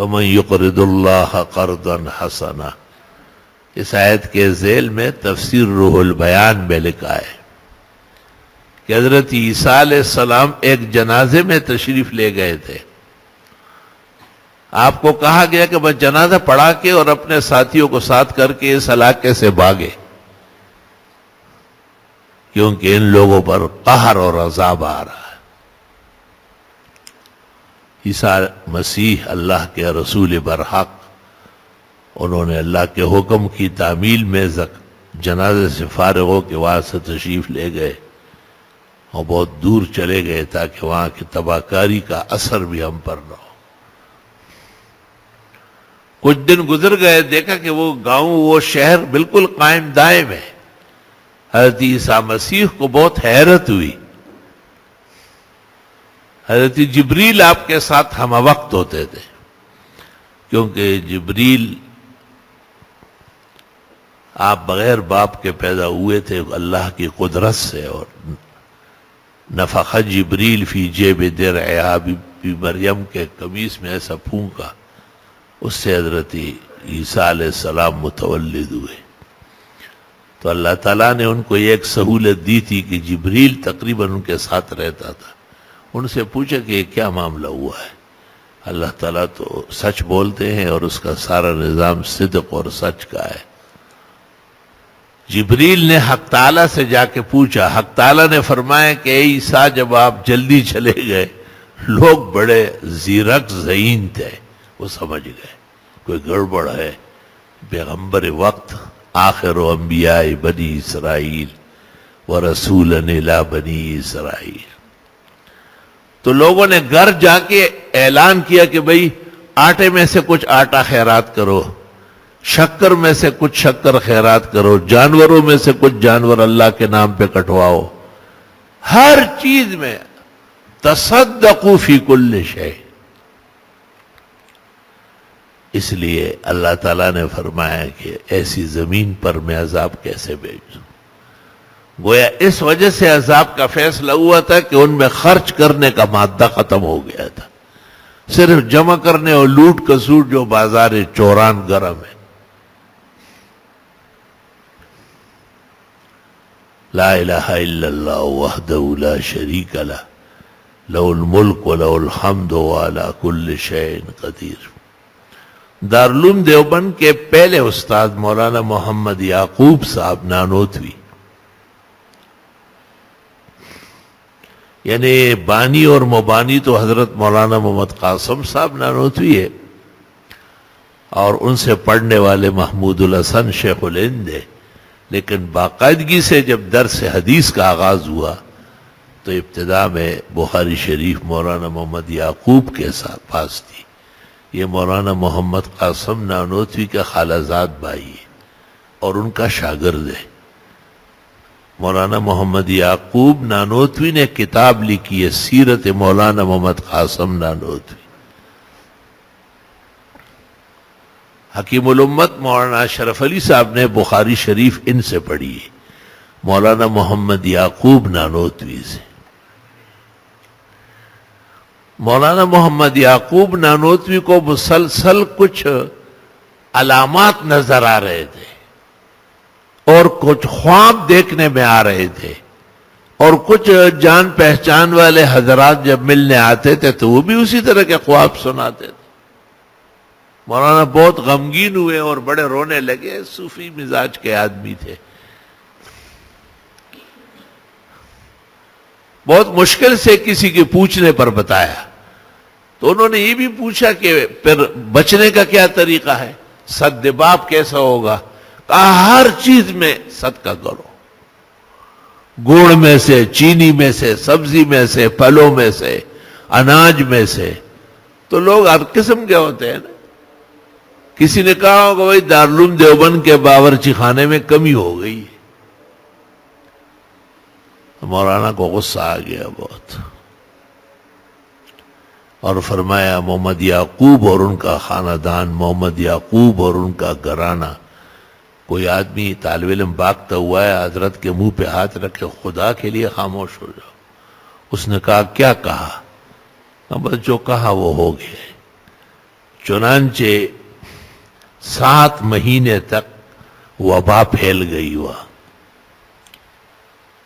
وَمَن يُقْرِضُ اللَّهَ قَرْضًا حَسَنًا. اس آیت کے ذیل میں تفسیر روح البیان میں لکھا ہے کہ حضرت عیسیٰ علیہ السلام ایک جنازے میں تشریف لے گئے تھے. آپ کو کہا گیا کہ بس جنازہ پڑھا کے اور اپنے ساتھیوں کو ساتھ کر کے اس علاقے سے بھاگے، کیونکہ ان لوگوں پر قہر اور عذاب آ رہا ہے. عیسیٰ مسیح اللہ کے رسول برحق، انہوں نے اللہ کے حکم کی تعمیل میں جنازے سے فارغ ہو کے وہاں سے تشریف لے گئے اور بہت دور چلے گئے تاکہ وہاں کی تباہ کاری کا اثر بھی ہم پر نہ ہو. کچھ دن گزر گئے، دیکھا کہ وہ گاؤں، وہ شہر بالکل قائم دائم ہے. حضرت عیسیٰ مسیح کو بہت حیرت ہوئی. حضرت جبریل آپ کے ساتھ ہم وقت ہوتے تھے، کیونکہ جبریل آپ بغیر باپ کے پیدا ہوئے تھے اللہ کی قدرت سے. اور نفخ جبریل فی جیب درعہا، بی مریم کے قمیص میں ایسا پھونکا، اس سے حضرت عیسیٰ علیہ السلام متولد ہوئے. تو اللہ تعالیٰ نے ان کو ایک سہولت دی تھی کہ جبریل تقریباً ان کے ساتھ رہتا تھا. ان سے پوچھا کہ یہ کیا معاملہ ہوا ہے. اللہ تعالیٰ تو سچ بولتے ہیں اور اس کا سارا نظام صدق اور سچ کا ہے. جبریل نے حق تعالیٰ سے جا کے پوچھا. حق تعالیٰ نے فرمایا کہ اے عیسیٰ، جب آپ جلدی چلے گئے، لوگ بڑے زیرک ذہین تھے، وہ سمجھ گئے کوئی گڑبڑ ہے. پیغمبر وقت، آخر انبیاء بنی اسرائیل ورسولا الی بنی اسرائیل. تو لوگوں نے گھر جا کے اعلان کیا کہ بھئی آٹے میں سے کچھ آٹا خیرات کرو، شکر میں سے کچھ شکر خیرات کرو، جانوروں میں سے کچھ جانور اللہ کے نام پہ کٹواؤ. ہر چیز میں تصدقوا فی کل شیء. اس لیے اللہ تعالیٰ نے فرمایا کہ ایسی زمین پر میں عذاب کیسے بھیجوں. گویا اس وجہ سے عذاب کا فیصلہ ہوا تھا کہ ان میں خرچ کرنے کا مادہ ختم ہو گیا تھا. صرف جمع کرنے اور لوٹ کسوٹ جو بازار چوران گرم ہے. لا الہ الا اللہ وحدہ لا شریک لہ لہ الملک ولہ الحمد وعلی کل شیء قدیر. دارالعلوم دیوبند کے پہلے استاد مولانا محمد یعقوب صاحب نانوتوی، یعنی بانی اور مبانی تو حضرت مولانا محمد قاسم صاحب نانوتوی ہے، اور ان سے پڑھنے والے محمود الحسن شیخ الہند ہے. لیکن باقاعدگی سے جب درس حدیث کا آغاز ہوا تو ابتدا میں بخاری شریف مولانا محمد یعقوب کے ساتھ پاس تھی. یہ مولانا محمد قاسم نانوتوی کا خالہ زاد بھائی ہے اور ان کا شاگرد ہے. مولانا محمد یعقوب نانوتوی نے کتاب لکھی ہے سیرت مولانا محمد قاسم نانوتوی. حکیم الامت مولانا اشرف علی صاحب نے بخاری شریف ان سے پڑھی ہے، مولانا محمد یعقوب نانوتوی سے. مولانا محمد یعقوب نانوتوی کو مسلسل کچھ علامات نظر آ رہے تھے اور کچھ خواب دیکھنے میں آ رہے تھے، اور کچھ جان پہچان والے حضرات جب ملنے آتے تھے تو وہ بھی اسی طرح کے خواب سناتے تھے. مولانا بہت غمگین ہوئے اور بڑے رونے لگے. صوفی مزاج کے آدمی تھے. بہت مشکل سے کسی کے پوچھنے پر بتایا تو انہوں نے یہ بھی پوچھا کہ پھر بچنے کا کیا طریقہ ہے، سد باب کیسا ہوگا. کہا ہر چیز میں صدقہ کرو، گڑ میں سے، چینی میں سے، سبزی میں سے، پھلوں میں سے، اناج میں سے. تو لوگ ہر قسم کے ہوتے ہیں نا. کسی نے کہا ہوگا بھائی دارالعلوم دیوبند کے باورچی خانے میں کمی ہو گئی ہے. مولانا کو غصہ آ گیا بہت، اور فرمایا محمد یعقوب اور ان کا خاندان، محمد یعقوب اور ان کا گھرانہ. کوئی آدمی طالب علم بھاگتا ہوا ہے، حضرت کے منہ پہ ہاتھ رکھے، خدا کے لیے خاموش ہو جاؤ. اس نے کہا کیا کہا؟ بس جو کہا وہ ہو گیا. چنانچہ 7 مہینے تک وبا پھیل گئی وہاں،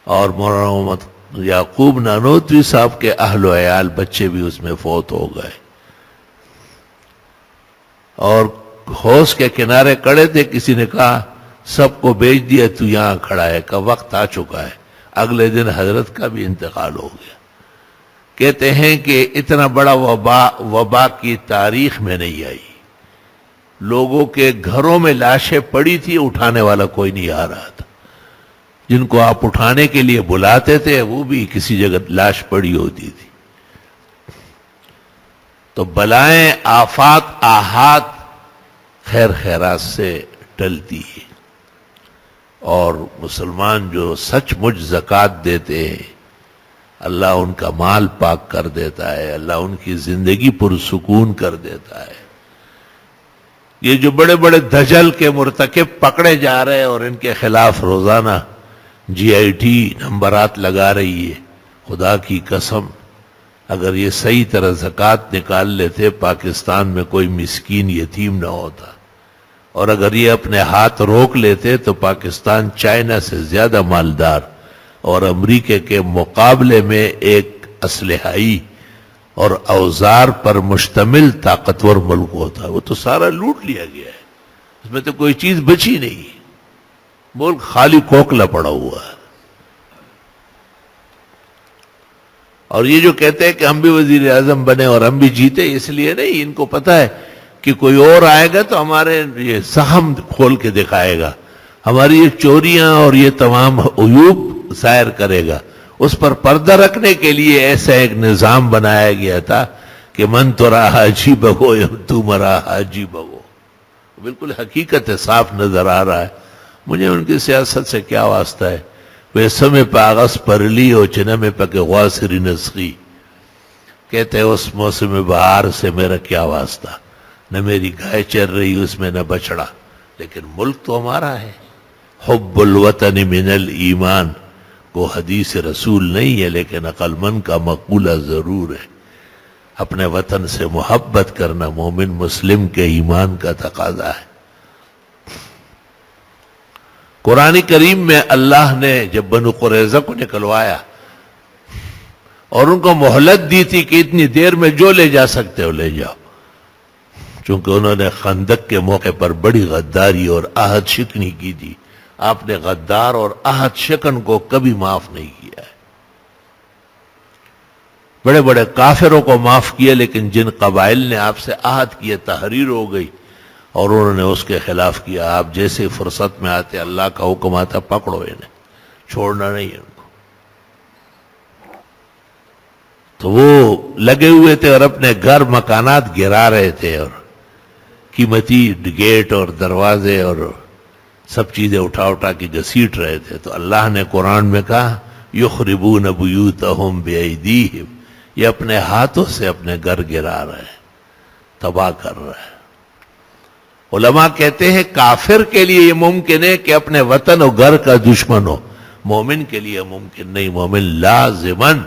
اور مولانا محمد یعقوب نانوتوی صاحب کے اہل و عیال بچے بھی اس میں فوت ہو گئے، اور حوض کے کنارے کھڑے تھے، کسی نے کہا سب کو بیچ دیا، تو یہاں کھڑا ہے، کا وقت آ چکا ہے۔ اگلے دن حضرت کا بھی انتقال ہو گیا۔ کہتے ہیں کہ اتنا بڑا وبا کی تاریخ میں نہیں آئی، لوگوں کے گھروں میں لاشیں پڑی تھی، اٹھانے والا کوئی نہیں آ رہا تھا، جن کو آپ اٹھانے کے لیے بلاتے تھے وہ بھی کسی جگہ لاش پڑی ہوتی تھی۔ تو بلائیں، آفات، آحات خیر خیرات سے ٹلتی ہے، اور مسلمان جو سچ مچ زکوٰۃ دیتے ہیں اللہ ان کا مال پاک کر دیتا ہے، اللہ ان کی زندگی پرسکون کر دیتا ہے۔ یہ جو بڑے بڑے دجل کے مرتکب پکڑے جا رہے ہیں اور ان کے خلاف روزانہ GIT نمبرات لگا رہی ہے، خدا کی قسم اگر یہ صحیح طرح زکوٰۃ نکال لیتے پاکستان میں کوئی مسکین یتیم نہ ہوتا، اور اگر یہ اپنے ہاتھ روک لیتے تو پاکستان چائنا سے زیادہ مالدار اور امریکہ کے مقابلے میں ایک اسلحائی اور اوزار پر مشتمل طاقتور ملک ہوتا۔ وہ تو سارا لوٹ لیا گیا ہے، اس میں تو کوئی چیز بچی نہیں، ملک خالی کھوکھلا پڑا ہوا ہے۔ اور یہ جو کہتے ہیں کہ ہم بھی وزیر اعظم بنے اور ہم بھی جیتے، اس لیے نہیں، ان کو پتا ہے کہ کوئی اور آئے گا تو ہمارے یہ سہم کھول کے دکھائے گا، ہماری یہ چوریاں اور یہ تمام عیوب ظاہر کرے گا۔ اس پر پردہ رکھنے کے لیے ایسا ایک نظام بنایا گیا تھا کہ من تو رہا جی بگو یا تو مرا حاجی بگو، بالکل حقیقت ہے، صاف نظر آ رہا ہے۔ مجھے ان کی سیاست سے کیا واسطہ ہے؟ ویسمے پاغس پرلی اور چنمے پک غواسری نسخی، کہتے ہیں اس موسم بہار سے میرا کیا واسطہ، نہ میری گائے چر رہی اس میں نہ بچڑا، لیکن ملک تو ہمارا ہے۔ حب الوطن من الایمان کو حدیث رسول نہیں ہے، لیکن عقل مند کا مقولہ ضرور ہے۔ اپنے وطن سے محبت کرنا مومن مسلم کے ایمان کا تقاضا ہے۔ قرآن کریم میں اللہ نے جب بنو قریظہ کو نکلوایا اور ان کو مہلت دی تھی کہ اتنی دیر میں جو لے جا سکتے ہو لے جاؤ، چونکہ انہوں نے خندق کے موقع پر بڑی غداری اور عہد شکنی کی تھی، آپ نے غدار اور عہد شکن کو کبھی معاف نہیں کیا ہے۔ بڑے بڑے کافروں کو معاف کیا، لیکن جن قبائل نے آپ سے عہد کیا تحریر ہو گئی اور انہوں نے اس کے خلاف کیا، آپ جیسے فرصت میں آتے اللہ کا حکم آتا پکڑو انہیں، چھوڑنا نہیں ان کو۔ تو وہ لگے ہوئے تھے اور اپنے گھر مکانات گرا رہے تھے اور قیمتی گیٹ اور دروازے اور سب چیزیں اٹھا اٹھا کے گھسیٹ رہے تھے۔ تو اللہ نے قرآن میں کہا یخربون بیوتہم بایدیہم، یہ اپنے ہاتھوں سے اپنے گھر گرا رہے ہیں، تباہ کر رہے ہیں۔ علماء کہتے ہیں کافر کے لیے یہ ممکن ہے کہ اپنے وطن و گھر کا دشمن ہو، مومن کے لیے ممکن نہیں۔ مومن لازماً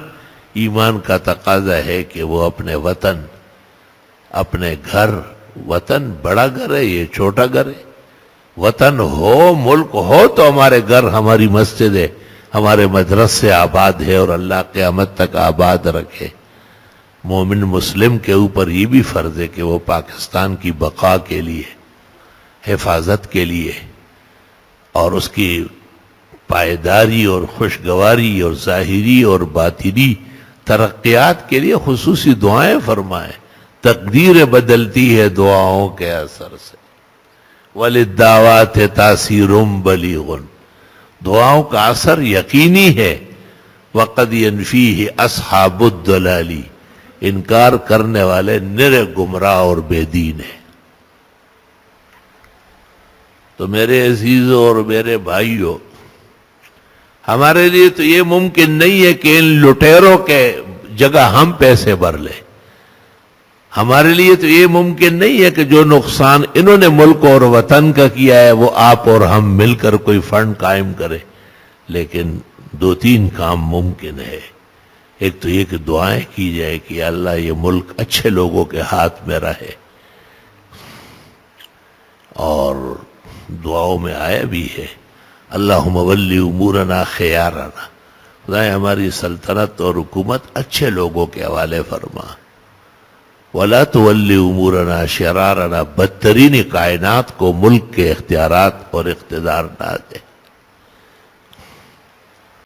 ایمان کا تقاضا ہے کہ وہ اپنے وطن، اپنے گھر، وطن بڑا گھر ہے یہ چھوٹا گھر ہے، وطن ہو، ملک ہو تو ہمارے گھر، ہماری مسجد ہے، ہمارے مدرسے آباد ہے اور اللہ قیامت تک آباد رکھے۔ مومن مسلم کے اوپر یہ بھی فرض ہے کہ وہ پاکستان کی بقا کے لیے، حفاظت کے لیے اور اس کی پائیداری اور خوشگواری اور ظاہری اور باطنی ترقیات کے لیے خصوصی دعائیں فرمائیں۔ تقدیر بدلتی ہے دعاؤں کے اثر سے، وَلِلدَّعْوَاتِ تَأْثِيرٌ بَلِيغٌ، دعاؤں کا اثر یقینی ہے۔ وَقَدْ يَنْفِيهِ أَصْحَابُ الضَّلَالِ، انکار کرنے والے نرے گمراہ اور بے دین ہیں۔ تو میرے عزیزوں اور میرے بھائیوں، ہمارے لیے تو یہ ممکن نہیں ہے کہ ان لٹیروں کے جگہ ہم پیسے بھر لیں، ہمارے لیے تو یہ ممکن نہیں ہے کہ جو نقصان انہوں نے ملک اور وطن کا کیا ہے وہ آپ اور ہم مل کر کوئی فنڈ قائم کرے، لیکن 2-3 کام ممکن ہے۔ ایک تو یہ کہ دعائیں کی جائے کہ اللہ یہ ملک اچھے لوگوں کے ہاتھ میں رہے، اور دعاؤں میں آیا بھی ہے، اللہم ولی امورنا خیارنا، خدایا ہماری سلطنت اور حکومت اچھے لوگوں کے حوالے فرما، ولا تولی امورنا شرارنا، بدترین کائنات کو ملک کے اختیارات اور اقتدار نہ دے۔